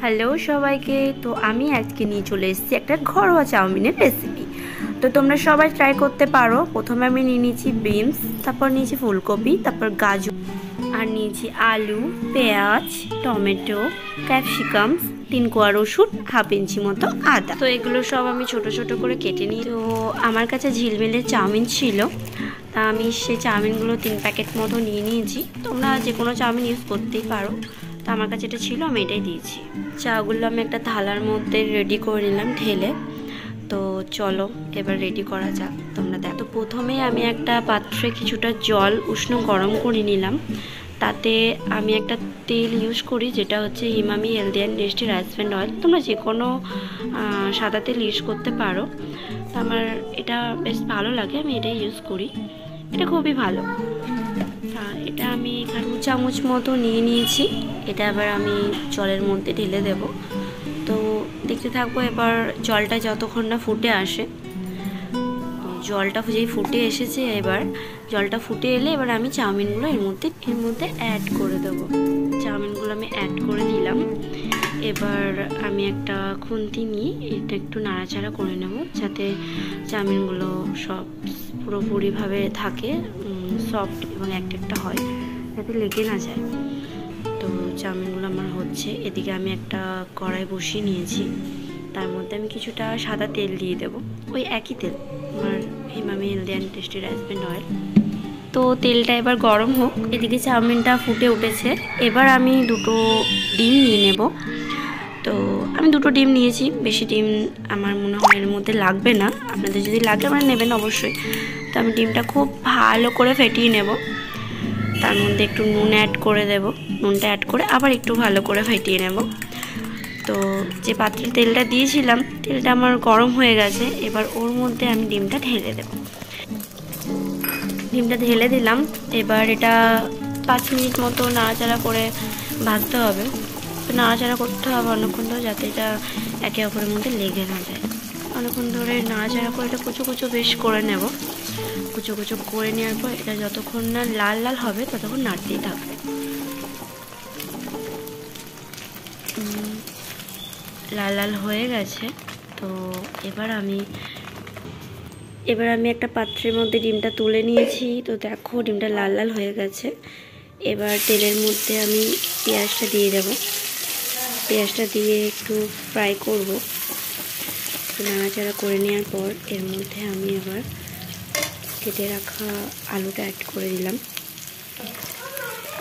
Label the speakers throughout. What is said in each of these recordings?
Speaker 1: Hello সবাইকে। তো আমি আজকে নিয়ে চলে এসেছি একটা ঘরোয়া চাউমিনের রেসিপি। তো তোমরা সবাই ট্রাই করতে পারো। প্রথমে আমি নিয়ে নিয়েছি বিনস, তারপর নিয়েছি ফুলকপি, তারপর গাজর, আর নিয়েছি আলু, পেঁয়াজ, টমেটো, ক্যাপসিকাম, 3 কোয়া রসুন, হাফ ইঞ্চি মতো আদা। তো এগুলো সব আমি ছোট ছোট করে কেটে নিই। তো আমার কাছে ঝিলমিলের চাউমিন ছিল, তা আমি সেই চাউমিনগুলো 3 প্যাকেট মতো নিয়ে নিয়েছি। তোমরা যে কোনো চাউমিন ইউজ করতেই পারো, তো আমার কাছে এটা ছিল, আমি এটাই দিয়েছি। চাগুলো আমি একটা থালার মধ্যে রেডি করে নিলাম ঢেলে। তো চলো এবার রেডি করা যাক, তোমরা দেখো। তো প্রথমে আমি একটা পাত্রে কিছুটা জল উষ্ণ গরম করে নিলাম। তাতে আমি একটা তেল ইউজ করি, যেটা হচ্ছে Emami healthy and tasty rice brand oil. তোমরা যে কোনো সাদা তেল ইউজ করতে পারো, তো আমার এটা বেশ ভালো লাগে, আমি এটাই ইউজ করি। এটা খুবই ভালো। এটা আমি এখানে 2 চামচ মতো নিয়ে নিয়েছি। এটা আবার আমি জলের মধ্যে ঢেলে দেব। তো দেখতে থাকবো এবার জলটা যতক্ষণ না ফুটে আসে। জলটা যেই ফুটে এসেছে, এবার জলটা ফুটে এলে এবার আমি চাউমিনগুলো এর মধ্যে অ্যাড করে দেবো। চাউমিনগুলো আমি অ্যাড করে দিলাম। এবার আমি একটা খুন্তি নিয়ে এটা একটু নাড়াচাড়া করে নেব, যাতে চাউমিনগুলো সব পুরোপুরিভাবে থাকে, সফট এবং একটা হয়, যাতে লেগে না যায়। তো চাউমিনগুলো আমার হচ্ছে। এদিকে আমি একটা কড়াই বসিয়ে নিয়েছি, তার মধ্যে আমি কিছুটা সাদা তেল দিয়ে দেবো, ওই একই তেল, আমার Emami healthy and tasty rice brand oil. তো তেলটা এবার গরম হোক। এদিকে চাউমিনটা ফুটে উঠেছে। এবার আমি 2টো ডিম নিয়ে নেব। তো আমি 2টো ডিম নিয়েছি, বেশি ডিম আমার মনে হয় এর মধ্যে লাগবে না। আপনাদের যদি লাগে আপনারা নেবেন অবশ্যই। তো আমি ডিমটা খুব ভালো করে ফেটিয়ে নেব। তার মধ্যে একটু নুন অ্যাড করে দেব। নুনটা অ্যাড করে আবার একটু ভালো করে ফেটিয়ে নেব। তো যে পাত্রে তেলটা দিয়েছিলাম, তেলটা আমার গরম হয়ে গেছে। এবার ওর মধ্যে আমি ডিমটা ঢেলে দেব। ডিমটা ঢেলে দিলাম। এবার এটা 5 মিনিট মতো নাড়াচাড়া করে ভাজতে হবে। তো নাড়াচাড়া করতে হবে অনেকক্ষণ ধরে, যাতে এটা একে অপরের মধ্যে লেগে না যায়। অনেকক্ষণ ধরে নাড়াচাড়া করে এটা কুচো কুচো বেশ করে নেব। কুচো কুচো করে নেওয়ার পর এটা যতক্ষণ না লাল লাল হবে ততক্ষণ নাড়তেই থাকবে। লাল লাল হয়ে গেছে। তো এবার আমি একটা পাত্রের মধ্যে ডিমটা তুলে নিয়েছি। তো দেখো ডিমটা লাল লাল হয়ে গেছে। এবার তেলের মধ্যে আমি পেঁয়াজটা দিয়ে দেব। পেঁয়াজটা দিয়ে একটু ফ্রাই করব। নাড়াচাড়া করে নেওয়ার পর এর মধ্যে আমি এবার কেটে রাখা আলুটা অ্যাড করে দিলাম।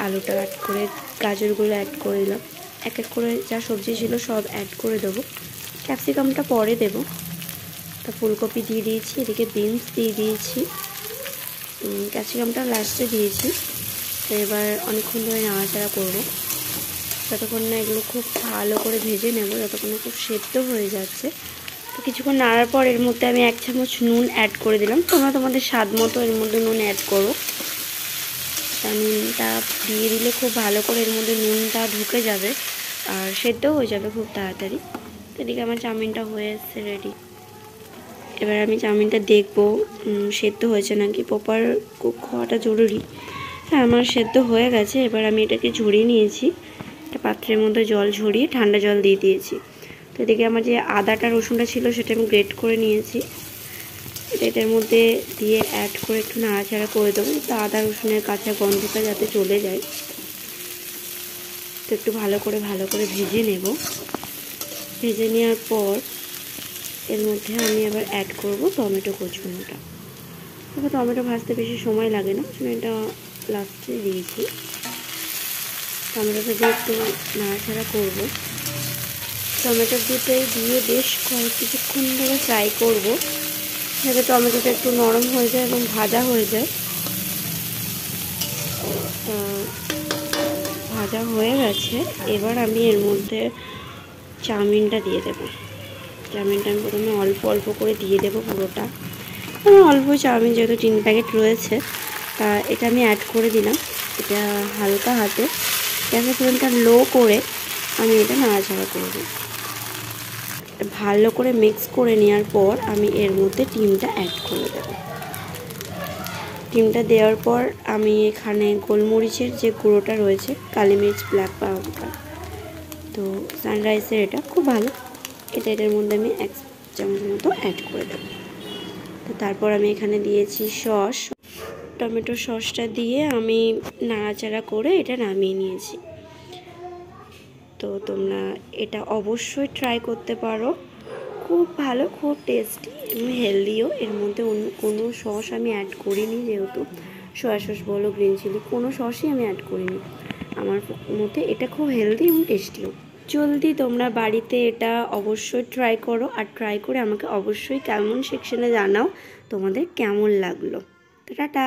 Speaker 1: আলুটা অ্যাড করে গাজরগুলো অ্যাড করে দিলাম। এক এক করে যা সবজি ছিল সব অ্যাড করে দেবো। ক্যাপসিকামটা পরে দেবো। তা ফুলকপি দিয়ে দিয়েছি, এদিকে বিনস দিয়ে দিয়েছি, ক্যাপসিকামটা লাস্টে দিয়েছি। তো এবার অনেকক্ষণ ধরে নাড়াচাড়া করবো, যতক্ষণ না এগুলো খুব ভালো করে ভেজে নেব, যতক্ষণ না খুব সেদ্ধ হয়ে যাচ্ছে। তো কিছুক্ষণ নাড়ার পর এর মধ্যে আমি 1 চামচ নুন অ্যাড করে দিলাম। তোমরা তোমাদের স্বাদ মতো এর মধ্যে নুন অ্যাড করো। তা নুনটা দিয়ে দিলে খুব ভালো করে এর মধ্যে নুনটা ঢুকে যাবে আর সেদ্ধ হয়ে যাবে খুব তাড়াতাড়ি। তো এদিকে আমার চাউমিনটা হয়ে এসছে রেডি। এবার আমি চাউমিনটা দেখবো সেদ্ধ হয়েছে নাকি, প্রপার কুক হওয়াটা জরুরি। হ্যাঁ, আমার সেদ্ধ হয়ে গেছে। এবার আমি এটাকে ঝরিয়ে নিয়েছি, একটা পাত্রের মধ্যে জল ঝরিয়ে ঠান্ডা জল দিয়ে দিয়েছি। তো এদিকে আমার যে আদাটা রসুনটা ছিল সেটা আমি গ্রেট করে নিয়েছি, এটার মধ্যে দিয়ে অ্যাড করে একটু নাড়াচাড়া করে দেবো, তো আদা রসুনের কাঁচা গন্ধটা যাতে চলে যায়। তো একটু ভালো করে ভেজে নেব। ভেজে নেওয়ার পর এর মধ্যে আমি আবার অ্যাড করব টমেটো কুচুনোটা। তবে টমেটো ভাজতে বেশি সময় লাগে না, আমি এটা লাস্টে দিয়েছি। টমেটোটা দিয়ে একটু নাড়াচাড়া করব। টমেটো দুটোই দিয়ে বেশ কিছুক্ষণ ধরে ফ্রাই করব, যাতে টমেটোটা একটু নরম হয়ে যায় এবং ভাজা হয়ে যায়। ভাজা হয়ে গেছে। এবার আমি এর মধ্যে চাউমিনটা দিয়ে দেবো। চাউমিনটা আমি প্রথমে অল্প অল্প করে দিয়ে দেবো পুরোটা। অল্প চাউমিন যেহেতু 3 প্যাকেট রয়েছে, তা এটা আমি অ্যাড করে দিলাম। এটা হালকা হাতে গ্যাসের ফ্লেমটা লো করে আমি এটা নাড়াচাড়া করব। ভালো করে মিক্স করে নেওয়ার পর আমি এর মধ্যে ডিমটা অ্যাড করে দেব। ডিমটা দেওয়ার পর আমি এখানে গোলমরিচের যে গুঁড়োটা রয়েছে, কালি মির্চ, ব্ল্যাক পাউডার, তো সানরাইসের এটা খুব ভালো। এটার মধ্যে আমি 1 চামচ মতো অ্যাড করে দেবো। তো তারপর আমি এখানে দিয়েছি সস, টমেটো সসটা দিয়ে আমি নাড়াচাড়া করে এটা নামিয়ে নিয়েছি। তো তোমরা এটা অবশ্যই ট্রাই করতে পারো, খুব ভালো, খুব টেস্টি এবং হেলদিও। এর মধ্যে অন্য কোনো সস আমি অ্যাড করিনি, যেহেতু সয়া সস বলো গ্রিন চিলি কোনো সসই আমি অ্যাড করিনি। আমার মতে এটা খুব হেলদি এবং টেস্টিও। জলদি তোমরা বাড়িতে এটা অবশ্যই ট্রাই করো, আর ট্রাই করে আমাকে অবশ্যই কমেন্ট সেকশনে জানাও তোমাদের কেমন লাগলো। তো টাটা।